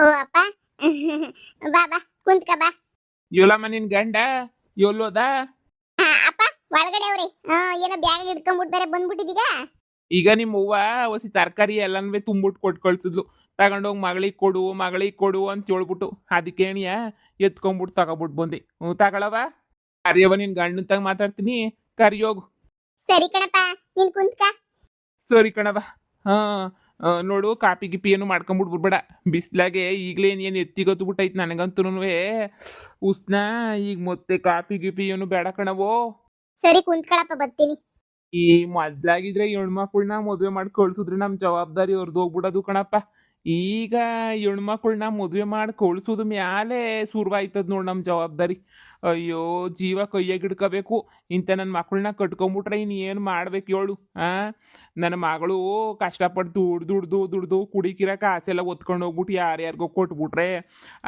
ಓ ಅಪ್ಪ ಬಾ ಬಾ ಕುಂತ್ಕ ಬಾ. ಯೋಲಮ್ಮ ನಿನ್ ಗಂಡ ಯೋಲೋದ. ಅಪ್ಪ ಒಳಗಡೆ ಅವ್ರಿ ಏನೋ ಬ್ಯಾಗ್ ಹಿಡ್ಕೊಂಡ್ಬಿಟ್ಟು ಬೇರೆ ಬಂದ್ಬಿಟ್ಟಿದೀಗ. ಈಗ ನಿಮ್ಮ ಅವ್ವ ಹೊಸಿ ತರಕಾರಿ ಎಲ್ಲನೂ ತುಂಬಿಟ್ಟು ಕೊಟ್ಟು ಕಳ್ಸಿದ್ಲು. ತಗೊಂಡೋಗಿ ಮಗಳಿಗೆ ಕೊಡು ಅಂತ ಹೇಳ್ಬಿಟ್ಟು ಅದಕ್ಕೇಣಿಯ ಎತ್ಕೊಂಡ್ಬಿಟ್ಟು ತಗೊಬಿಟ್ಟು ಬಂದೆ. ತಗೊಳವ ಕರಿಯವ ನಿನ್ ಗಂಡನ್ ತಗ ಮಾತಾಡ್ತೀನಿ. ಕರಿಯೋಗು. ಸರಿ ಕಣಪ್ಪ ನೀನ್ ಕುಂತ್ಕ. ಸರಿ ಕಣವ. ಹಾ ನೋಡು ಕಾಪಿ ಗಿಪಿ ಏನು ಮಾಡ್ಕೊಂಬಿಟ್ಟು ಬಿಡ್ಬೇಡ. ಬಿಸ್ಲಾಗೆ ಈಗಲೇ ಏನು ಎತ್ತಿಗೊತ್ತು ಬಿಟ್ಟೈತೆ ನನಗಂತೂ ಉಸ್ನ. ಈಗ ಮತ್ತೆ ಕಾಪಿ ಗಿಪಿ ಏನು ಬೇಡ ಕಣವೋ. ಸರಿ ಕುಂತ್ಕೊಳಪ್ಪ ಬರ್ತೀನಿ. ಈ ಮೊದ್ಲಾಗಿದ್ರೆ ಹೆಣ್ಮಕ್ಳನ್ನ ಮದ್ವೆ ಮಾಡಿ ಕಳ್ಸಿದ್ರೆ ನಮ್ ಜವಾಬ್ದಾರಿ ಅವ್ರದ್ದು ಹೋಗ್ಬಿಡೋದು ಕಣಪ್ಪ. ಈಗ ಹೆಣ್ಮಕ್ಳನ್ನ ಮದ್ವೆ ಮಾಡಿ ಕಳ್ಸೋದು ಮ್ಯಾಲೆ ಶುರುವಾಯ್ತದ ನೋಡ್ ನಮ್ ಜವಾಬ್ದಾರಿ. ಅಯ್ಯೋ ಜೀವ ಕೈಯಾಗ ಹಿಡ್ಕೋಬೇಕು. ಇಂಥ ನನ್ನ ಮಕ್ಕಳನ್ನ ಕಟ್ಕೊಂಬಿಟ್ರೆ ಇನ್ನು ಏನು ಮಾಡ್ಬೇಕು ಹೇಳು. ನನ್ನ ಮಗಳು ಕಷ್ಟಪಟ್ಟು ದುಡ್ದು ಕುಡಿಕಿರ ಕಾಸೆಲ್ಲ ಒತ್ಕೊಂಡು ಹೋಗ್ಬಿಟ್ಟು ಯಾರ್ಯಾರಿಗೋ ಕೊಟ್ಬಿಟ್ರೆ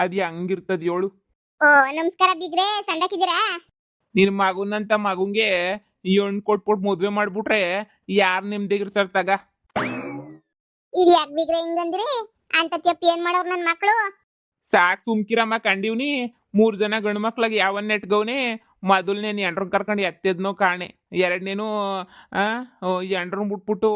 ಅದು ಹೆಂಗಿರ್ತದ ಹೇಳು. ಓ ನಮಸ್ಕಾರ ಬಿಗ್ರೆ, ಸಂಡಾಕಿದ್ದೀರಾ? ನಿನ್ ಮಗುನಂತ ಮಗುಂಗೆ ಈ ಹೆಣ್ಣು ಕೊಟ್ಬಿಟ್ಟು ಮದ್ವೆ ಮಾಡ್ಬಿಟ್ರೆ ಯಾರು ನೆಮ್ಮದಿಗಿರ್ತಾರ ತಗ. ಇದು ಯಾಕೆ ಬಿಗ್ರೆ ಹಿಂಗಂದ್ರಿ? ಅಂತ ತೆಪ್ಪಿ ಏನ್ ಮಾಡೋರು ನನ್ ಮಕ್ಳು? ಸಾಕ್ ಸುಮ್ಕಿರಮ್ಮ ಕಂಡಿವ್ನಿ. 3 ಜನ ಗಂಡು ಮಕ್ಳಾಗ ಯಾವನ್ ನೆಟ್ಗವ್ನೆ. ಮೊದಲನೇ ಎಂಡ್ರನ್ ಕರ್ಕೊಂಡು ಎತ್ತದ್ನೋ ಕಾಣೆ. ಎರಡನೇನು ಎಂಡ್ರನ್ ಬಿಟ್ಬಿಟ್ಟು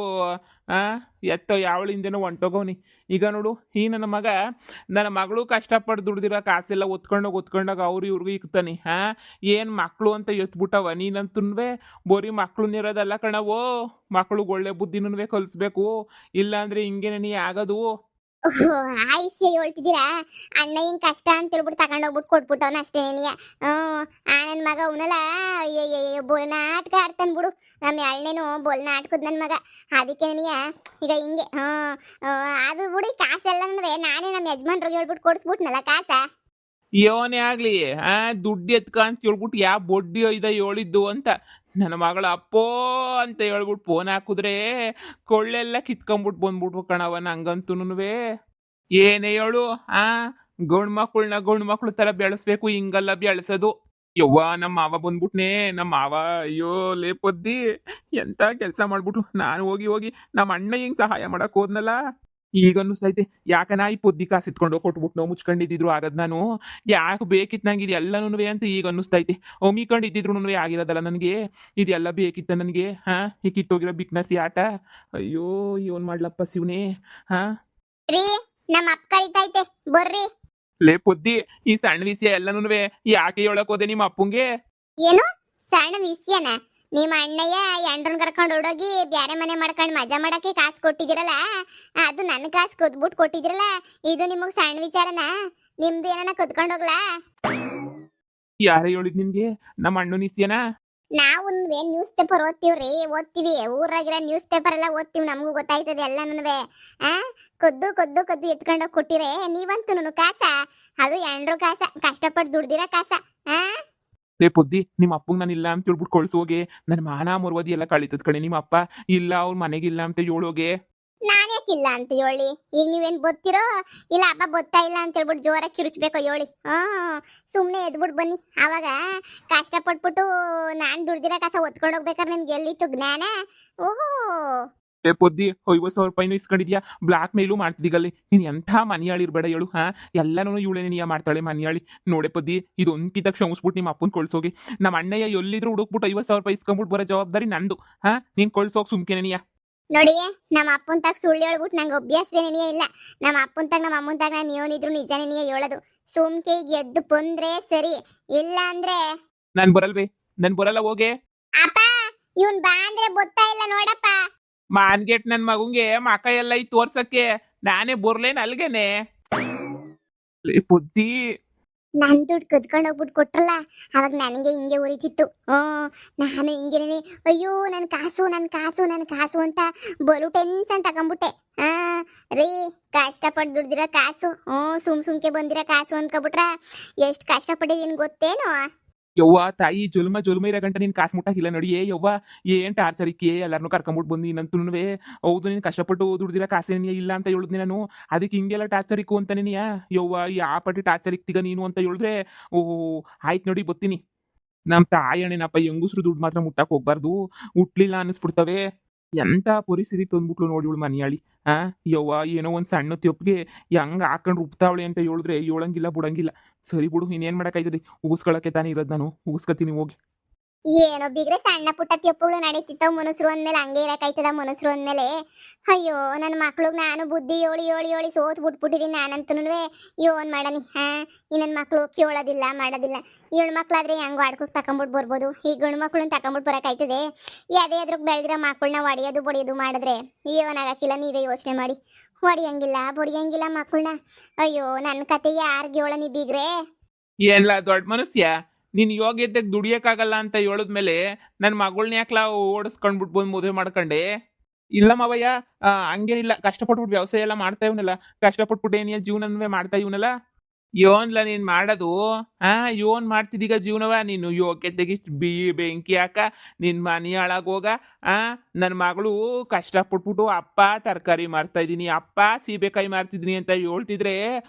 ಎತ್ತೋ ಯಾವಳಿಂದೇನೋ ಹೊಂಟೋಗವ್ನಿ. ಈಗ ನೋಡು ಈ ನನ್ನ ಮಗಳು ಕಷ್ಟಪಟ್ಟು ದುಡ್ದಿರೋ ಕಾಸೆಲ್ಲ ಒತ್ಕೊಂಡೋಗ ಅವ್ರು ಇವ್ರಿಗೂ ಇಕ್ತಾನೆ. ಏನ್ ಮಕ್ಳು ಅಂತ ಎತ್ಬಿಟ್ಟವ. ನೀನಂತುನ್ವೆ ಬೋರಿ ಮಕ್ಳುನ್ನಿರೋದಲ್ಲ ಕಣವೋ. ಮಕ್ಳಿಗೆ ಒಳ್ಳೆ ಬುದ್ಧಿನೂ ಕಲಿಸ್ಬೇಕು. ಇಲ್ಲಾಂದ್ರೆ ಹಿಂಗೇನೆ ನೀ ಆಗದು. ಆಯ್ಸಿ ಹೇಳ್ತಿದ್ದೀರಾ? ಅಣ್ಣ ಹಿಂಗ್ ಕಷ್ಟ ಅಂತ ಹೇಳ್ಬಿಟ್ಟು ತಗೊಂಡೋಗ್ಬಿಟ್ಟು ಕೊಟ್ಬಿಟ್ಟವನ ಅಷ್ಟೇ. ನನ್ ಮಗ ಅವನಲ್ಲ ಬೋಲ್ ನಾಟಕ ಆಡ್ತಾನೆ ಬಿಡು. ನಮ್ಮ ಎಳ್ನೇನು ಬೋಲ್ ನಾಟಕದ ನನ್ ಮಗ. ಅದಕ್ಕೆ ಈಗ ಹಿಂಗೆ ಅದು ಬಿಡಿ. ಕಾಸೆಲ್ಲ ನಾನೇ ನಮ್ಮ ಯಜಮಾನ್ರಿಗೆ ಹೇಳ್ಬಿಟ್ಟು ಕೊಡಿಸ್ಬಿಟ್ನಲ್ಲ ಕಾಸ. ಯೋನೇ ಆಗ್ಲಿ ದುಡ್ಡು ಎತ್ಕ ಅಂತ ಹೇಳ್ಬಿಟ್ಟು ಯಾವ ಬೊಡ್ಡಿ ಇದ ಹೇಳಿದ್ದು ಅಂತ. ನನ್ನ ಮಗಳ ಅಪ್ಪೋ ಅಂತ ಹೇಳ್ಬಿಟ್ಟು ಫೋನ್ ಹಾಕಿದ್ರೆ ಕೊಳ್ಳೆಲ್ಲ ಕಿತ್ಕೊಂಡ್ಬಿಟ್ಟು ಬಂದ್ಬಿಟ್ವು ಕಣವ. ನಂಗಂತೂನುವೆ ಏನೇ ಹೇಳು ಗಂಡು ಮಕ್ಳು ತರ ಬೆಳೆಸ್ಬೇಕು. ಹಿಂಗಲ್ಲ ಬೆಳೆಸೋದು. ಯವ್ವ ನಮ್ಮ ಮಾವ ಬಂದ್ಬಿಟ್ನೆ. ನಮ್ಮ ಮಾವ ಅಯ್ಯೋ ಲೇ ಪೊದ್ದಿ ಎಂತ ಕೆಲಸ ಮಾಡ್ಬಿಟ್ರು. ನಾನು ಹೋಗಿ ನಮ್ಮ ಅಣ್ಣ ಹಿಂಗ್ ಸಹಾಯ ಮಾಡಕ್ ಹೋದ್ನಲ್ಲ. ಈಗ ಅನ್ನಿಸ್ತೈತೆ ಯಾಕನ ಈ ಪೊದ್ದಿ ಕಾಸು ಇಟ್ಕೊಂಡು ಕೊಟ್ಬಿಟ್ಟು ನಾವು ಮುಚ್ಕೊಂಡಿದ್ರು ಆಗದ್. ನಾನು ಯಾಕೆ ಬೇಕಿತ್ತು ನಂಗೆ ಇದೆಲ್ಲನೂ ಅಂತ ಈಗ ಅನ್ನಿಸ್ತೈತೆ. ಒಮ್ಮಿಕೊಂಡಿದ್ರು ಆಗಿರೋದಲ್ಲ ನನಗೆ. ಇದೆಲ್ಲ ಬೇಕಿತ್ತ ನನಗೆ. ಈ ಕಿತ್ತೋಗಿರೋ ಬಿಕ್ನಸಿ ಆಟ. ಅಯ್ಯೋ ಇವನ್ ಮಾಡ್ಲಪ್ಪ ಶಿವನೇ. ರೀ ನಮ್ಮ ಅಪ್ಪ ಕರಿತೈತೆ ಬರ್ರಿ. ಲೇ ಪೊದ್ದಿ ಈ ಸಣ್ಣ ವಿಷಯ ಎಲ್ಲನೂ ಯಾಕೆ ಹೇಳಕ್ ಹೋದೆ ನಿಮ್ಮ ಅಪ್ಪಂಗೆ? ಏನು ಸಣ್ಣ ವಿಷಯನ? ನಿಮ್ಮ ಅಣ್ಣಯ್ಯ ಎಂಡ್ರನ್ ಕರ್ಕೊಂಡು ಓಡೋಗಿ ಬ್ಯಾರೆ ಮನೆ ಮಾಡ್ಕೊಂಡು ಮಜಾ ಮಾಡಕ್ಕೆ ಕಾಸು ಕೊಟ್ಟಿದಿರಲ್ಲ, ಅದು ನನ್ನ ಕಾಸು ಕದ್ಬಿಟ್ಟು ಕೊಟ್ಟಿದಿರಲ್ಲ. ಇದು ನಿಮಗ್ ಸಣ್ಣ ವಿಚಾರನ? ನಿಮ್ದು ಏನಾನ ಕದ್ಕೊಂಡು ಹೋಗ್ಲಾ? ಯಾರ ಹೇಳಿದ್ ನಿನ್ಗೆ ನಮ್ಮ ಅಣ್ಣನ ವಿಷಯನ? ನಾವು ನ್ಯೂಸ್ ಪೇಪರ್ ಓದ್ತೀವಿ. ಊರಾಗಿರೋ ನ್ಯೂಸ್ ಪೇಪರ್ ಎಲ್ಲ ಓದ್ತೀವಿ. ನಮಗೂ ಗೊತ್ತಾಯ್ತದೆ ಎಲ್ಲನೂ. ಕದ್ದು ಎತ್ಕೊಂಡೋಗಿ ಕೊಟ್ಟಿರೆ ನೀವಂತೂ ಕಾಸ. ಅದು ಎಂಡ್ರು ಕಾಸ, ಕಷ್ಟಪಟ್ಟು ದುಡ್ದಿರೋ ಕಾಸ. ಲೇ ಪೊದ್ದಿ ನಿಮ್ಮ ಅಪ್ಪಂಗೆ ನಾನು ಇಲ್ಲ ಅಂತ ಹೇಳ್ಬಿಟ್ಟು ಕಳ್ಸೋಗೆ. ನನ್ನ ಮಾನ ಮರ್ವದಿ ಎಲ್ಲ ಕಳೀತದ ಕಣೆ. ನಿಮ್ಮ ಅಪ್ಪ ಇಲ್ಲ ಅವ್ರ ಮನೆಗಿಲ್ಲ ಅಂತ ಹೇಳೋಗೆ. ನಾನ್ಯಾಕಿಲ್ಲ ಅಂತ ಹೇಳಿ? ಈಗ ನೀವೇನ್ ಬೊತ್ತಿರೋ ಇಲ್ಲ ಹಬ್ಬ ಬೊತ್ತಾ ಇಲ್ಲ ಅಂತ ಹೇಳ್ಬಿಟ್ಟು ಜೋರಾಗಿ ಕಿರುಚ್ಬೇಕು ಹೇಳಿ. ಸುಮ್ನೆ ಎದ್ಬಿಟ್ಟು ಬನ್ನಿ. ಅವಾಗ ಕಷ್ಟಪಟ್ಬಿಟ್ಟು ನಾನ್ ದುಡ್ದಿರೋ ಕಾಸ ಒತ್ಕೊಂಡು ಹೋಗ್ಬೇಕಾದ್ರೆ ನಿಮ್ಗೆ ಎಲ್ಲಿತ್ತು ಜ್ಞಾನ? ಓಹೋ ಲೇ ಪೊದ್ದಿ 50,000 ರೂಪಾಯಿನೂ ಇಸ್ಕೊಂಡಿದ್ಯಾ. ಬ್ಲಾಕ್ ಮೇಲೂ ಮಾಡ್ತಿದ್ದೀಗಲ್ಲಿ. ನೀನ್ ಎಂಥ ಮನಿಯಾಳಿ ಇರ್ಬೇಡ ಹೇಳು. ಎಲ್ಲನೂ ಇವಳೇನೆ ನೀಯ ಮಾಡ್ತಾಳೆ ಮನಿಯಾಳಿ. ನೋಡೆ ಪೊದ್ದಿ ಇದೊಂದ್ಕಿತ ಕ್ಷಮಿಸ್ಬಿಟ್ಟು ನಿಮ್ಮ ಅಪ್ಪನ ಕಳ್ಸೋಗಿ. ನಮ್ಮ ಅಣ್ಣಯ್ಯ ಎಲ್ಲಿದ್ರು ಹುಡುಕ್ಬಿಟ್ಟು 50,000 ರೂಪಾಯಿ ಇಸ್ಕೊಂಡ್ಬಿಟ್ಟು ಬರೋ ಜವಾಬ್ದಾರಿ ನಂದು. ನೀನ್ ಕಳ್ಸೋಗ್ ಸುಮ್ಕೆನೆ ನೀಯ. ನೋಡಿ ನಮ್ಮ ಅಪ್ಪನ ತಾಗ ಸುಳ್ಳು ಹೇಳ್ಬಿಟ್ಟು ನಂಗೆ ಅಭ್ಯಾಸವೇನೇ ಇಲ್ಲ. ನಮ್ಮ ಅಪ್ಪನ ತಾಗ ನಮ್ಮ ಅಮ್ಮನ ತಾಗ ನಾನು ಏನಿದ್ರು ನಿಜನೇ ನೀ ಹೇಳೋದು. ಸುಮ್ಕೆ ಈಗ ಎದ್ದು ಬಂದ್ರೆ ಸರಿ, ಇಲ್ಲ ಅಂದ್ರೆ ನಾನ್ ಬರಲ್ಲ ಹೋಗೆ. ಅಪ್ಪ ಇವನ್ ಬಾ ಅಂದ್ರೆ ಬೊತ್ತಾ ಇಲ್ಲ ನೋಡಪ್ಪ. ಮಾನ್ಗೆಟ್ ನನ್ ಮಗುಂಗೆ ಮಕ ಎಲ್ಲ ಈ ತೋರ್ಸಕ್ಕೆ ನಾನೇ ಬರ್ಲೇನ್ ಅಲ್ಗೇನೆ. ಬುದ್ಧಿ ನನ್ ದುಡ್ಡು ಕದ್ಕೊಂಡು ಹೋಗ್ಬಿಟ್ಟು ಕೊಟ್ರಲ್ಲ, ಅವಾಗ ನನಗೆ ಹಿಂಗೆ ಉರಿತಿತ್ತು. ನಾನು ಹಿಂಗೇನೆ ಅಯ್ಯೋ ನನ್ ಕಾಸು ಅಂತ ಬಲು ಟೆನ್ಷನ್ ತಗೊಂಡ್ಬಿಟ್ಟೆ. ರೀ ಕಷ್ಟಪಟ್ಟು ದುಡ್ದಿರೋ ಕಾಸು, ಸುಮ್ಕೆ ಬಂದಿರೋ ಕಾಸು ಅನ್ಕೊಬಿಟ್ರ ಎಷ್ಟು ಕಷ್ಟಪಟ್ಟಿದೀನಿ ಗೊತ್ತೇನು? ಯವ್ವ ತಾಯಿ ಜುಲ್ಮ ಇರೋ ಗಂಟ ನೀನ್ ಕಾಸು ಮುಟ್ಟಾಕಿಲ್ಲ ನೋಡಿಯೇ. ಯವ್ವ ಏನ್ ಟಾರ್ಚರಿಕೆ ಎಲ್ಲಾರನ್ನೂ ಕರ್ಕೊಂಡ್ಬಿಟ್ಟು ಬಂದು ಇನ್ನಂತೂ ಹೌದು ನೀನ್ ಕಷ್ಟಪಟ್ಟು ದುಡ್ದಿರ ಕಾಸೇನಿಯ ಇಲ್ಲ ಅಂತ ಹೇಳಿದ್ನಿ ನಾನು. ಅದಕ್ಕೆ ಹಿಂಗೆಲ್ಲ ಟಾರ್ಚರಿಕು ಅಂತಾನೆ ನೀಯ. ಯವ್ವ ಯಾವ ಪಟ್ಟಿ ಟಾರ್ಚರಿಕ್ತಿಗ ನೀನು ಅಂತ ಹೇಳಿದ್ರೆ ಆಯ್ತು ನೋಡಿ ಬತ್ತೀನಿ. ನಮ್ ತಾಯಣ್ಣನಪ್ಪ ಹೆಂಗುಸ್ರು ದುಡ್ಡು ಮಾತ್ರ ಮುಟ್ಟಕ್ ಹೋಗ್ಬಾರ್ದು, ಹುಟ್ಲಿಲ್ಲ ಅನ್ನಿಸ್ಬಿಡ್ತವೆ. ಎಂತ ಪರಿಸ್ಥಿತಿ ತಂದ್ಬಿಟ್ಲು ನೋಡಿ ಇವಳು ಮನಿಯಾಳಿ. ಆ ಯವ್ವ ಏನೋ ಒಂದು ಸಣ್ಣ ತೆಪ್ಪಿಗೆ ಹೆಂಗ್ ಹಾಕೊಂಡು ರುಬ್ತಾವಳೆ ಅಂತ ಹೇಳಿದ್ರೆ ಹೇಳಂಗಿಲ್ಲ ಬಿಡಂಗಿಲ್ಲ. ಸರಿ ಬಿಡು ಇನ್ನೇನ್ ಮಾಡಕ್ಕಾಯ್ತದೆ, ಉಗಿಸ್ಕೊಳಕ್ಕೆ ತಾನೇ ಇರೋದು, ನಾನು ಉಗಿಸ್ಕೊತೀನಿ ಹೋಗಿ. ಏನೋ ಬಿಗ್ರೆ ಸಣ್ಣ ಪುಟ್ಟ ತೆಪ್ಪುಗಳು ನಡೀತಿತ್ತಾವ ಮನುಷ್ಯರು ಅಂದ್ಮೇಲೆ ಹಂಗೆ ಇರಕಾಯ್ತದ ಮನುಷ್ಯರು ಅಂದ್ಮೇಲೆ. ಅಯ್ಯೋ ನನ್ನ ಮಕ್ಳಿಗೆ ನಾನು ಬುದ್ಧಿ ಹೇಳಿ ಸೋತ್ ಬಿಟ್ಬಿಟ್ಟಿದೀನಿ ನಾನಂತೂ. ಏನ್ ಮಾಡನಿ ಈ ನನ್ನ ಮಕ್ಳು ಕೇಳೋದಿಲ್ಲ ಮಾಡೋದಿಲ್ಲ. ಹೆಣ್ಣು ಮಕ್ಳಾದ್ರೆ ಹೆಂಗ್ ಆಡ್ಕೋಕ್ ತಕೊಂಬಿಟ್ಟು ಬರ್ಬೋದು, ಈ ಗಂಡು ಮಕ್ಳನ್ನ ತಕೊಂಬಿಟ್ಟು ಬರಕಾಯ್ತದೆ. ಅದೇ ಅದ್ರಕ್ಕೆ ಬೆಳೆದಿರೋ ಮಕ್ಕಳನ್ನ ಹೊಡೆಯೋದು ಬಡಿಯೋದು ಮಾಡಿದ್ರೆ ಏನಾಗಕ್ಕಿಲ್ಲ, ನೀವೇ ಯೋಚನೆ ಮಾಡಿ. ಹೊಡಿಯಂಗಿಲ್ಲ ಬಡಿಯಂಗಿಲ್ಲ ಮಕ್ಕಳನ್ನ. ಅಯ್ಯೋ ನನ್ನ ಕತೆ ಯಾರಿಗೆ ಹೇಳ ನೀ ಬೀಗ್ರೆ. ಏನ್ಲ ದೊಡ್ಡ ಮನಸ್ಯ, ನೀನ್ ಯೋಗ್ಯತೆಗೆ ದುಡಿಯಕ್ಕಾಗಲ್ಲ ಅಂತ ಹೇಳಿದ್ಮೇಲೆ ನನ್ನ ಮಗಳನ್ನ ಯಾಕ್ಲಾ ಓಡಿಸ್ಕೊಂಡ್ಬಿಟ್ಟು ಬಂದು ಮದುವೆ ಮಾಡ್ಕೊಂಡೆ? ಇಲ್ಲ ಮಾವಯ್ಯ, ಹಂಗೇನಿಲ್ಲ, ಕಷ್ಟಪಟ್ಬಿಟ್ಟು ವ್ಯವಸಾಯ ಎಲ್ಲ ಮಾಡ್ತಾ ಇವನಲ್ಲ, ಕಷ್ಟಪಟ್ಬಿಟ್ಟು ಏನಿಯ ಜೀವನವೇ ಮಾಡ್ತಾ ಇವನಲ್ಲ. ಯೋನ್ಲ ನೀನ್ ಮಾಡೋದು? ಯೋನ್ ಮಾಡ್ತಿದೀಗ ಜೀವನವ? ನೀನು ಯೋಗ್ಯತೆಗೆ ಇಷ್ಟ್ ಬೆಂಕಿ ಹಾಕ, ನಿನ್ ಮನಿ ಹಾಳಾಗೋಗ. ನನ್ನ ಮಗಳು ಕಷ್ಟಪಟ್ಬಿಟ್ಟು ಅಪ್ಪ ತರಕಾರಿ ಮಾರ್ತಾ ಇದೀನಿ, ಅಪ್ಪ ಸೀಬೆಕಾಯಿ ಮಾರ್ತಿದೀನಿ ಅಂತ ಹೇಳ್ತಿದ್ರೆ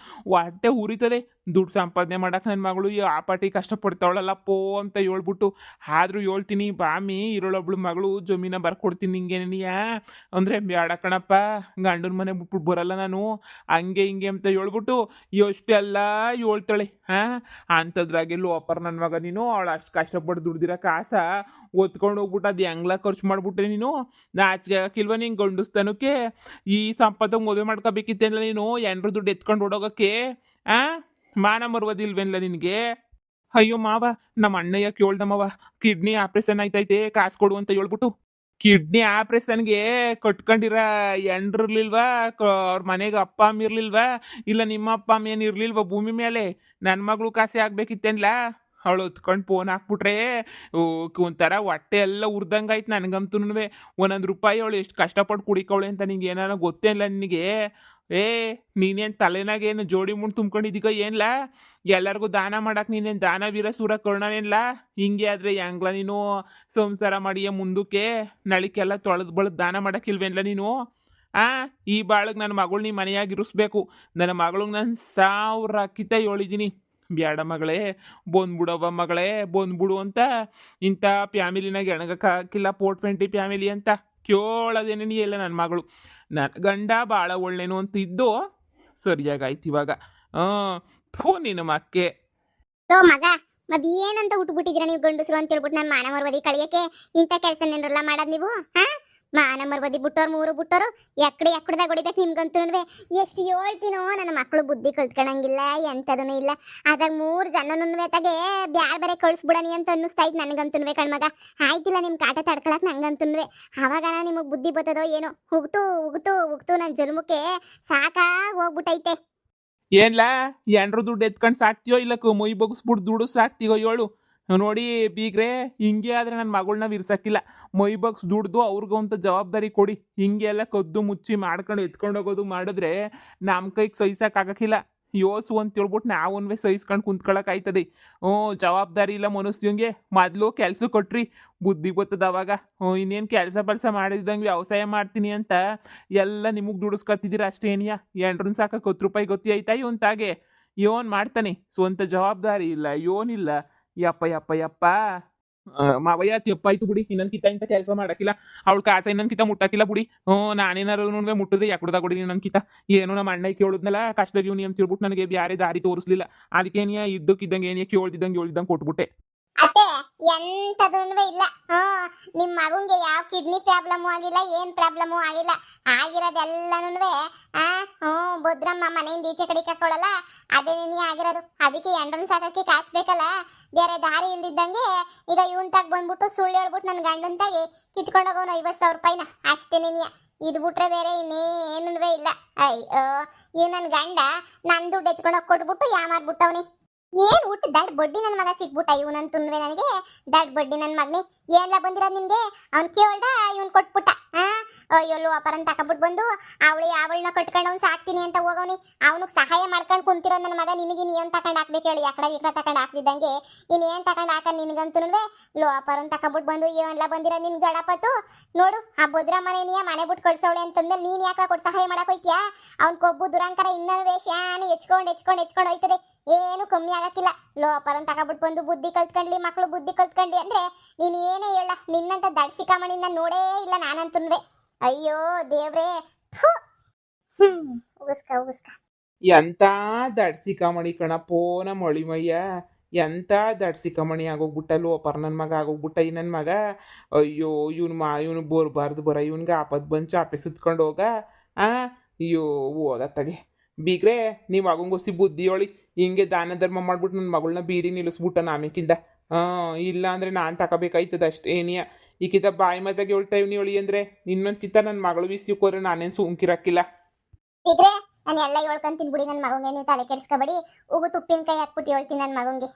ಹೊಟ್ಟೆ ಉರಿತದೆ. ದುಡ್ಡು ಸಂಪಾದನೆ ಮಾಡಕ್ ನನ್ನ ಮಗಳು ಆ ಪಾಟಿ ಕಷ್ಟಪಡ್ತಾವಳಲ್ಲಪ್ಪೋ ಅಂತ ಹೇಳ್ಬಿಟ್ಟು. ಆದ್ರೂ ಹೇಳ್ತೀನಿ ಬಾಮಿ, ಇರೋಳೊಬ್ಳು ಮಗಳು ಜಮೀನ ಬರ್ಕೊಡ್ತೀನಿ ನಿಂಗೇನಿಯ ಅಂದ್ರೆ ಬ್ಯಾಡ ಕಣಪ್ಪ, ಗಂಡನ ಮನೆ ಬಿಟ್ಬಿಟ್ಟು ಬರಲ್ಲ ನಾನು, ಹಂಗೆ ಹಿಂಗೆ ಅಂತ ಹೇಳ್ಬಿಟ್ಟು ಎಷ್ಟೆಲ್ಲ ಹೇಳ್ತಾಳೆ. ಅಂಥದ್ರಾಗೆ ಲೋಪರ್ ನನ್ನ ಮಗ ನೀನು. ಅವಳು ಅಷ್ಟು ಕಷ್ಟಪಟ್ಟು ದುಡ್ದಿರೋ ಕಾಸ ಒತ್ಕೊಂಡು ಹೋಗ್ಬಿಟ್ಟು ಅದು ಹೆಂಗ್ಲ ಖರ್ಚು ಮಾಡ್ಬಿಟ್ರೆ ನೀನು ನಾಚಿಕೆ ಹಾಕಿಲ್ವ ನಿಂಗೆ ಗಂಡಸ್ತನಕ್ಕೆ? ಈ ಸಂಪತ್ತಾಗ ಮದುವೆ ಮಾಡ್ಕೋಬೇಕಿತ್ತೇನಲ್ಲ ನೀನು, ಎಂಡ್ರು ದುಡ್ಡು ಎತ್ಕೊಂಡು ಓಡೋಗಕ್ಕೆ. ಮಾನ ಮರುವುದಿಲ್ವೇನ್ಲ ನಿನಗೆ? ಅಯ್ಯೋ ಮಾವ, ನಮ್ಮ ಅಣ್ಣಯ್ಯ ಕೇಳ್ದಮ್ಮವ, ಕಿಡ್ನಿ ಆಪ್ರೇಷನ್ ಆಯ್ತೈತೆ ಕಾಸು ಕೊಡು ಅಂತ ಹೇಳ್ಬಿಟ್ಟು. ಕಿಡ್ನಿ ಆಪ್ರೇಷನ್ಗೆ ಕಟ್ಕೊಂಡಿರ ಎಂಡ್ರಿರ್ಲಿಲ್ವಾ? ಅವ್ರ ಮನೆಗೆ ಅಪ್ಪ ಅಮ್ಮ ಇರ್ಲಿಲ್ವಾ? ಇಲ್ಲ ನಿಮ್ಮ ಅಪ್ಪ ಅಮ್ಮ ಏನು ಇರ್ಲಿಲ್ವಾ ಭೂಮಿ ಮೇಲೆ? ನನ್ನ ಮಗಳು ಕಾಸೆ ಆಗ್ಬೇಕಿತ್ತೇನ್ಲ? ಅವಳು ಹೊತ್ಕೊಂಡು ಫೋನ್ ಹಾಕ್ಬಿಟ್ರೆ ಒಂಥರ ಹೊಟ್ಟೆ ಎಲ್ಲ ಉರ್ದಂಗಾಯ್ತು ನನಗಂತೂ. ಒಂದೊಂದು ರೂಪಾಯಿ ಅವಳು ಎಷ್ಟು ಕಷ್ಟಪಟ್ಟು ಕುಡಿಕವಳೆ ಅಂತ ನಿಂಗೆ ಏನಾರ ಗೊತ್ತೇನಿಲ್ಲ ನಿನಗೆ? ನೀನೇನು ತಲೆನಾಗೇನು ಜೋಡಿ ಮುಂಡ್ ತುಂಬ್ಕೊಂಡಿದ್ದೀಗ ಏನ್ಲ? ಎಲ್ಲರಿಗೂ ದಾನ ಮಾಡಕ್ ನೀನೇನು ದಾನವೀರ ಸೂರ ಕರ್ಣನೇನ್ಲ? ಹಿಂಗೆ ಆದ್ರೆ ಹೆಂಗ್ಲ ನೀನು ಸಂಸಾರ ಮಾಡಿಯ ಮುಂದಕ್ಕೆ? ನಳಿಕೆಲ್ಲ ತೊಳೆದು ಬಳದ್ ದಾನ ಮಾಡಕ್ಕಿಲ್ವೇನ್ಲ ನೀನು? ಈ ಬಾಳಗ್ ನನ್ನ ಮಗಳು ನೀ ಮನೆಯಾಗಿ ಇರಿಸ್ಬೇಕು. ನನ್ನ ಮಗಳಿಗೆ ನಾನು 1000 ಕಿತ ಹೇಳಿದ್ದೀನಿ, ಬ್ಯಾಡ ಮಗಳೇ ಬಂದ್ಬಿಡವ ಮಗಳೇ ಬಂದ್ಬಿಡು ಅಂತ. ಇಂಥ ಫ್ಯಾಮಿಲಿನಾಗ ಎಣಗಕ್ಕಾಗಿಲ್ಲ, 420 ಫ್ಯಾಮಿಲಿ ಅಂತ ಕೇಳೋದೇನೇ ಇಲ್ಲ ನನ್ನ ಮಗಳು. ನನ್ನ ಗಂಡ ಭಾಳ ಒಳ್ಳೇನು ಅಂತ ಇದ್ದು ಸರಿಯಾಗಾಯ್ತು ಇವಾಗ. ನಿನ್ನ ಮಕ್ಕೆ ಮಗ ಏನಂತ ಹುಟ್ಟುಬಿಟ್ಟಿದ್ದೀರಾ ನೀವು ಗಂಡಸರು ಅಂತ ಹೇಳ್ಬಿಟ್ಟು ನಾನು ಮಾನ ಮರ್ವದಿ ಕಳಿಯಕ್ಕೆ ಇಂಥ ಕೆಲಸ ನೆನರೆಲ್ಲ ಮಾಡೋದು ನೀವು? ಮಾನ ಮರ್ವದಿ ಬಿಟ್ಟೋರು ಮೂರು ಬಿಟ್ಟೋರು ಎಕ್ಕಡ್ದಾಗ ಹೊಡಿಬೇಕು ನಿಮ್ಗಂತೂ. ಎಷ್ಟು ಹೇಳ್ತೀನೋ ನನ್ನ ಮಕ್ಕಳು ಬುದ್ಧಿ ಕಲ್ತ್ಕೊಳಂಗಿಲ್ಲ, ಎಂಥದೂ ಇಲ್ಲ. ಅದಾಗ 3 ಜನನೂ ತಾಗೆ ಬ್ಯಾರ್ ಬೇರೆ ಕಳಿಸ್ಬಿಡನಿ ಅಂತ ಅನ್ನಿಸ್ತಾ ಇತ್ತು ನನಗಂತೂ ಕಣ್ಮಗ. ಆಯ್ತಿಲ್ಲ ನಿಮ್ಮ ಕಾಟ ತಡ್ಕೊಳಕ್ ನಂಗಂತೂ. ಆವಾಗ ನಿಮಗೆ ಬುದ್ಧಿ ಬರ್ತದೋ ಏನೋ. ಉಗ್ತು ನನ್ನ ಜನ್ಮಕ್ಕೆ ಸಾಕಾಗಿ ಹೋಗ್ಬಿಟ್ಟೈತೆ. ಏನ್ಲ ಎಂಡ್ರು ದುಡ್ಡು ಎತ್ಕೊಂಡು ಸಾಕ್ತಿಯೋ ಇಲ್ಲ ಮೈ ಬಗ್ಸ್ಬಿಟ್ಟು ದುಡ್ಡು ಸಾಕ್ತಿಯೋ ಹೇಳು ನೋಡಿ ಬೀಗ್ರೆ. ಹಿಂಗೆ ಆದ್ರೆ ನನ್ನ ಮಗಳನ್ನ ವಿರ್ಸಕ್ಕಿಲ್ಲ. ಮೈ ಬಗ್ಸ್ ದುಡ್ದು ಅವ್ರಿಗಂತ ಜವಾಬ್ದಾರಿ ಕೊಡಿ. ಹಿಂಗೆ ಎಲ್ಲ ಕದ್ದು ಮುಚ್ಚಿ ಮಾಡ್ಕೊಂಡು ಎತ್ಕೊಂಡು ಹೋಗೋದು ಮಾಡಿದ್ರೆ ನಮ್ಮ ಕೈಗೆ ಸಹಿಸಕ್ಕಾಗಕ್ಕಿಲ್ಲ. ಯೋಸು ಅಂತ ಹೇಳ್ಬಿಟ್ಟು ನಾವೊನ್ವೇ ಸಹಿಸ್ಕೊಂಡು ಕುಂತ್ಕೊಳಕಾಯ್ತದೆ. ಜವಾಬ್ದಾರಿ ಇಲ್ಲ ಮನುಷ್ಯಂಗೆ. ಮೊದಲು ಕೆಲಸ ಕೊಟ್ರಿ ಬುದ್ಧಿ ಬರ್ತದ ಅವಾಗ. ಇನ್ನೇನು ಕೆಲಸ ಮಾಡಿದಂಗೆ ವ್ಯವಸಾಯ ಮಾಡ್ತೀನಿ ಅಂತ ಎಲ್ಲ ನಿಮಗೆ ದುಡಿಸ್ಕೊತಿದ್ದೀರ ಅಷ್ಟೇ ಏನಿಯ? ಎಂಡ್ರನ್ನ ಸಾಕಕ್ಕೆ 10 ರೂಪಾಯಿ ಗೊತ್ತಿ ಆಯ್ತಾ ಇವಂತಾಗೆ? ಯೋನ್ ಮಾಡ್ತಾನೆ, ಸ್ವಂತ ಜವಾಬ್ದಾರಿ ಇಲ್ಲ ಯೋನಿಲ್ಲ. ಯಪ್ಪ ಮಾವಯ್ಯ ತೆಪ್ಪಾಯ್ತು ಬಿಡಿ, ಇನ್ನೊಂದ್ಕಿತ ಇಂಥ ಕೆಲಸ ಮಾಡಕ್ಕಿಲ್ಲ. ಅವಳ ಕಾಸ ಇನ್ನೊಂದ್ಕಿತ ಮುಟ್ಟಕ್ಕಿಲ್ಲ ಬಿಡಿ. ನಾನೇನಾರು ಮುಟ್ಟಿದ್ರೆ ಯಾಕಡ್ದಾಗ ಕೊಡಿ ಇನ್ನೊಂದ್ಕಿತ. ಏನೋ ನಮ್ಮ ಅಣ್ಣ ಕೇಳಿದ್ನಲ್ಲ ಕಷ್ಟದಾಗ ಇವ್ನಿ ಅಂತ ಹೇಳ್ಬಿಟ್ಟು ನನಗೆ ಬ್ಯಾರೆ ದಾರಿ ತೋರಿಸ್ಲಿಲ್ಲ. ಅದಕ್ಕೆ ಏನಿಯ ಇದ್ದಕ್ಕಿದ್ದಂಗೆ ಏನಿಯ ಕೇಳ್ದಿದ್ದಂಗೆ ಕೊಟ್ಬಿಟ್ಟೆ. ಅತ್ತೆ ಎಂತದೂ ಇಲ್ಲ. ನಿಮ್ಮ ಮಗುಂಗೆ ಯಾವ ಕಿಡ್ನಿ ಪ್ರಾಬ್ಲಮು ಆಗಿಲ್ಲ, ಏನ್ ಪ್ರಾಬ್ಲಮು ಆಗಿಲ್ಲ. ಆಗಿರೋದೆಲ್ಲನೂ ಭದ್ರಮ್ಮ ಮನೆಯಿಂದ ಈಚೆ ಕಡೆ ಕಕ್ಕೊಳಲ್ಲ, ಅದೇ ನೀ ಆಗಿರೋದು. ಅದಕ್ಕೆ ಎಂಡ್ರನ್ ಸಾಕಕ್ಕೆ ಕಾಸು ಬೇಕಲ್ಲ, ಬೇರೆ ದಾರಿ ಇಲ್ದಿದ್ದಂಗೆ ಈಗ ಇವನ್ ತಾಗ ಬಂದ್ಬಿಟ್ಟು ಸುಳ್ಳು ಹೇಳ್ಬಿಟ್ಟು ನನ್ನ ಗಂಡನ್ ತಾಗಿ ಕಿತ್ಕೊಂಡೋಗೋನು 50,000 ರೂಪಾಯಿನ ಅಷ್ಟೇ ನೀನಿಯ. ಇದು ಬಿಟ್ರೆ ಬೇರೆ ಇನ್ನೇನುವೇ ಇಲ್ಲ. ಅಯ್ಯೋ ಇವ್ ನನ್ನ ಗಂಡ ನನ್ನ ದುಡ್ಡು ಎತ್ಕೊಂಡೋಗಿ ಕೊಟ್ಬಿಟ್ಟು ಯಾಮಾರ್ಬಿಟ್ಟವನಿ. ಏನ್ ಊಟ ದಡ್ ಬಡ್ಡಿ ನನ್ನ ಮಗ ಸಿಗ್ಬಿಟ್ಟ ಇವನಂತುನ್ವೆ ನನಗೆ. ದಡ್ ಬಡ್ಡಿ ನನ್ನ ಮಗನೇ ಏನ್ಲ ಬಂದಿರೋದು ನಿನ್ಗೆ? ಅವ್ನು ಕೇಳ್ದ ಇವನ್ ಕೊಟ್ಬಿಟ್ಟ. ಎಲ್ಲೋ ಅಪರನ್ ತಕೊಂಡ್ಬಿಟ್ಟು ಬಂದು ಅವಳನ್ನ ಕಟ್ಕೊಂಡು ಅವ್ನು ಸಾಕ್ತೀನಿ ಅಂತ ಹೋಗವ್ನಿ. ಅವನಿಗೆ ಸಹಾಯ ಮಾಡ್ಕೊಂಡು ಕುಂತಿರೋ ನನ್ನ ಮಗ. ನಿನಗೆ ನೀನ್ ತಕೊಂಡ್ ಹಾಕ್ಬೇಕು ಹೇಳಿ, ಯಾಕಡೆ ಈ ಕಡೆ ತಕೊಂಡ್ ಹಾಕ್ತಿದ್ದಂಗೆ ಇನ್ನೇನ್ ತಕೊಂಡ್ ಹಾಕ ನಿನ್ಗಂತೂ. ಲೋ ಅಪರನ್ ತಕೊಂಡ್ಬಿಟ್ಟು ಬಂದು ಏನ್ಲ ಬಂದಿರೋ ನಿನ್ ಜಡಪತ್ತು ನೋಡು. ಆ ಭದ್ರ ಮನೆ ಬಿಟ್ಟು ಕಳ್ಸವಳೆ ಅಂತಂದ್ಮೇಲೆ ನೀನ್ ಯಾಕೆ ಕೊಟ್ಟು ಸಹಾಯ ಮಾಡಕ್ ಹೋಯ್ತಿಯಾ? ಅವ್ನ್ ಕೊಬ್ಬು ದುರಂಕಾರ ಇನ್ನೂ ಶಾನೆ ಹೆಚ್ಕೊಂಡು ಹೋಯ್ತದೆ, ಏನು ಕಮ್ಮಿ ಆಗಕ್ಕಿಲ್ಲ. ಲೋ ಅಪರನ್ ತಕೊಂಡ್ಬಿಟ್ಟು ಬಂದು ಬುದ್ಧಿ ಕಲ್ತ್ಕೊಂಡ್ಲಿ ಮಕ್ಕಳು ಬುದ್ಧಿ ಕಲ್ತ್ಕೊಂಡ್ಲಿ ಅಂದ್ರೆ ನೀನ್ ಏನೇ ಹೇಳ, ನಿನ್ನಂತ ದಡ್ಸಿಕಾಮಣಿನ ನೋಡೇ ಇಲ್ಲ ನಾನಂತುನ್ವೆ. ಅಯ್ಯೋ ದೇವ್ರೇ, ಉಗಿಸ್ಕ ಉಗಿಸ್ಕ. ಎಂತ ದಡ್ಸಿಕಮಣಿ ಕಣಪ್ಪೋ ನಮ್ಮ ಮಳಿಮಯ್ಯ. ಎಂತ ದಡ್ಸಿಕಮಣಿ ಆಗೋಗ್ಬಿಟ್ಟಲ್ವ ಅಪರ್ ನನ್ನ ಮಗ ಆಗೋಗ್ಬಿಟ್ಟ ಈ ನನ್ನ ಮಗ. ಅಯ್ಯೋ ಇವನು ಬೋರ್ಬಾರ್ದು ಬರ ಇವನ್ಗೆ ಆಪತ್ ಬಂದು ಚಾಪೆ ಸುತ್ಕೊಂಡು ಹೋಗ. ಆ ಅಯ್ಯೋ ಹೋಗತ್ತಾಗೆ ಬೀಗ್ರೆ ನೀವು ಮಗಂಗೋಸಿ ಬುದ್ಧಿ ಹೇಳಿ. ಹಿಂಗೆ ದಾನ ಧರ್ಮ ಮಾಡ್ಬಿಟ್ಟು ನನ್ನ ಮಗಳನ್ನ ಬೀದಿ ನಿಲ್ಲಿಸ್ಬಿಟ್ಟ ನಾಮೇಕಿಂದ. ಇಲ್ಲ ಅಂದರೆ ನಾನು ತಗೋಬೇಕಾಯ್ತದ ಅಷ್ಟೇ ಏನಿಯ. ಈಕಿತ ಬಾಯಿ ಮತಾಗೆ ಹೇಳ್ತಾ ಇವ್ನಿ ಹೇಳಿ ಅಂದರೆ ಇನ್ನೊಂದ್ಕಿಂತ ನನ್ನ ಮಗಳು ವಿಷಯಕ್ಕೆ ಹೋದ್ರೆ ನಾನೇನು ಸುಮ್ಕಿರಕ್ಕಿಲ್ಲ. ಇದ್ರೆ ನಾನು ಎಲ್ಲ ಹೇಳ್ಕೊಂತೀನಿ ಬಿಡಿ ನನ್ನ ಮಗಂಗೆ, ನೀವು ತಲೆ ಕೆಡಿಸ್ಕೊಬೇಡಿ. ಉಗು ತುಪ್ಪಿನಕಾಯಿ ಹಾಕ್ಬಿಟ್ಟು ಹೇಳ್ತೀನಿ ನನ್ನ ಮಗಂಗೆ.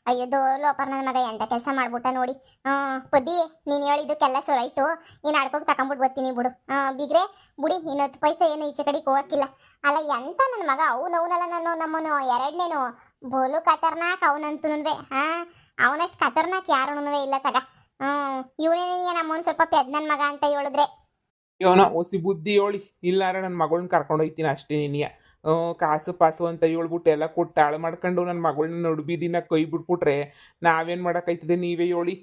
ಅಯ್ಯೋ ಲೋಪರ್ ನನ್ನ ಮಗ ಎಂತ ಕೆಲಸ ಮಾಡ್ಬಿಟ್ಟ ನೋಡಿ. ಪುದ್ದಿ ನೀನು ಹೇಳಿದ್ದಕ್ಕೆಲ್ಲ ಸೊರಾಯ್ತು. ನೀನು ಆಡ್ಕೋಗಿ ತಗೊಂಬಿಟ್ಟು ಬರ್ತೀನಿ ಬಿಡು. ಬಿಗ್ರೆ ಬುಡಿ ಇನ್ನು 10 ಪೈಸೆ ಏನು ಈಚೆ ಕಡೆಗೆ ಹೋಗಕ್ಕಿಲ್ಲ. ಅಲ್ಲ ಎಂತ ನನ್ನ ಮಗ ಅವನಲ್ಲ ನಾನು ನಮ್ಮನು ಎರಡನೇನು ಬೋಲು ಖತರ್ನಾಕ್ ಅವನಂತುನುವೆ. ಅವನಷ್ಟು ಖತರ್ನಾಕ್ ಯಾರೂ ಇಲ್ಲ ತಗ. ಇವನೇನೇ ನಮ್ಮನ್ ಸ್ವಲ್ಪ ಪೆದ್ ನನ್ನ ಮಗ ಅಂತ ಹೇಳಿದ್ರೆ. ಇವನ ಹೊಸಿ ಬುದ್ಧಿ ಹೇಳಿ, ಇಲ್ಲಾರ ನನ್ನ ಮಗಳನ್ನ ಕರ್ಕೊಂಡು ಹೋಗ್ತೀನಿ ಅಷ್ಟೇ ನೀನಿಯ. ಕಾಸು ಪಾಸು ಅಂತ ಹೇಳ್ಬಿಟ್ಟು ಎಲ್ಲ ಕೊಟ್ಟು ಹಾಳು ಮಾಡ್ಕೊಂಡು ನನ್ನ ಮಗಳನ್ನ ನಡುಬೀದಿನ ಕೈ ಬಿಟ್ಬಿಟ್ರೆ ನಾವೇನು ಮಾಡೋಕ್ಕಾಯ್ತದೆ, ನೀವೇ ಹೇಳಿ.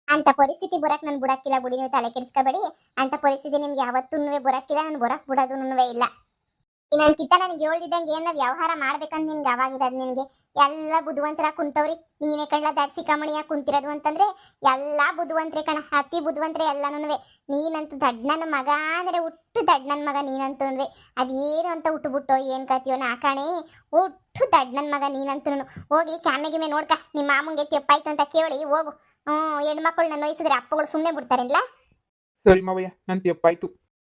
ಅಂತ ಪರಿಸ್ಥಿತಿ ಬರಕ್ ನಾನು ಬಿಡಕ್ಕಿಲ್ಲ ಬಿಡಿ, ನೀವು ತಲೆ ಕೆಡಿಸ್ಕೋಬೇಡಿ. ಅಂತ ಪರಿಸ್ಥಿತಿ ನಿಮ್ಗೆ ಯಾವತ್ತೂ ಬರಕ್ಕಿಲ್ಲ, ನಾನು ಬರಕ್ ಬಿಡೋದು ಇಲ್ಲ. ಇನ್ನೊಂದ್ಕಿಂತ ನನಗೆ ಹೇಳ್ದಿದ್ದಂಗೆ ಏನ ವ್ಯವಹಾರ ಮಾಡ್ಬೇಕಂತ ನಿನ್ಗೆ ಅವಾಗಿರೋದು. ನಿನಗೆ ಎಲ್ಲ ಬುದ್ಧಿವಂತರ ಕುಂತವ್ರಿ, ನೀನೇ ಕಣ್ಲ ದಾಡ್ಸಿ ಕಮಣಿಯಾಗ ಕುಂತಿರೋದು ಅಂತಂದ್ರೆ ಎಲ್ಲ ಬುದ್ಧಿವಂತ್ರೆ ಕಣ, ಅತಿ ಬುದ್ಧಿವಂತ್ರೆ ಎಲ್ಲನೂ. ನೀನಂತೂ ದಡ್ ನನ್ನ ಮಗ ಅಂದರೆ ಹುಟ್ಟು ದಡ್ ನನ್ನ ಮಗ ನೀನಂತೂ. ಅದೇನು ಅಂತ ಹುಟ್ಟುಬಿಟ್ಟೋ ಏನು ಕತಿಯೋ ನಾಕಾಣೆ, ಹುಟ್ಟು ದಡ್ ನನ್ನ ಮಗ ನೀನಂತೂ. ಹೋಗಿ ಕ್ಯಾಮೆಗಿಮೆ ನೋಡ್ಕ, ನಿಮ್ಮ ಮಾಮಂಗೆ ತೆಪ್ಪಾಯ್ತು ಅಂತ ಕೇಳಿ ಹೋಗು. ಹೆಣ್ಮಕ್ಳನ್ನ ನೋಯಿಸಿದ್ರೆ ಅಪ್ಪಗಳು ಸುಮ್ಮನೆ ಬಿಡ್ತಾರಿಲ್ಲ. ಸರಿ ಮಾವಯ್ಯ, ನನ್ನ ತೆಪ್ಪಾಯ್ತು.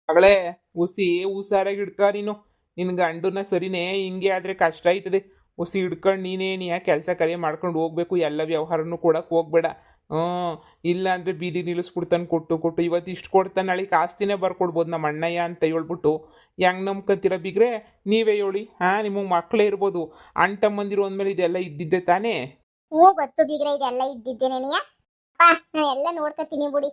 ಮಗಳೇ ಹುಸಿ ಹುಷಾರಾಗಿ ಹಿಡ್ಕ ನೀನು. ನಿನ್ನ ಗಂಡನ ಸರಿನೇ, ಹಿಂಗೆ ಆದರೆ ಕಷ್ಟ ಆಯ್ತದೆ. ಹುಸಿ ಹಿಡ್ಕೊಂಡು ನೀನೇನಿಯ ಕೆಲಸ ಕಾರ್ಯ ಮಾಡ್ಕೊಂಡು ಹೋಗ್ಬೇಕು. ಎಲ್ಲ ವ್ಯವಹಾರನೂ ಕೊಡಕ್ಕೆ ಹೋಗ್ಬೇಡ. ಇಲ್ಲ ಅಂದರೆ ಬೀದಿ ನಿಲ್ಲಿಸ್ಬಿಡ್ತಾನೆ ಕೊಟ್ಟು ಇವತ್ತು ಇಷ್ಟು ಕೊಡ್ತಾನೆ, ನಾಳೆ ಆಸ್ತಿನೇ ಬರ್ಕೊಡ್ಬೋದು ನಮ್ಮ ಅಣ್ಣಯ್ಯ ಅಂತ ಹೇಳ್ಬಿಟ್ಟು ಹೆಂಗೆ ನಂಬ್ಕೊಂತೀರ ಬಿಗ್ರೆ? ನೀವೇ ಹೇಳಿ. ನಿಮಗೆ ಮಕ್ಕಳೇ ಇರ್ಬೋದು, ಅಣ್ಣ ತಮ್ಮಂದಿರು ಅಂದಮೇಲೆ ಇದೆಲ್ಲ ಇದ್ದಿದ್ದೆ ತಾನೇ? ಗೊತ್ತು ಬಿಗ್ರೆ, ಇದೆಲ್ಲ ಇದ್ದಿದ್ದೇನೆಯ. ನಾನು ಎಲ್ಲ ನೋಡ್ಕೊತೀನಿ ಬಿಡಿ.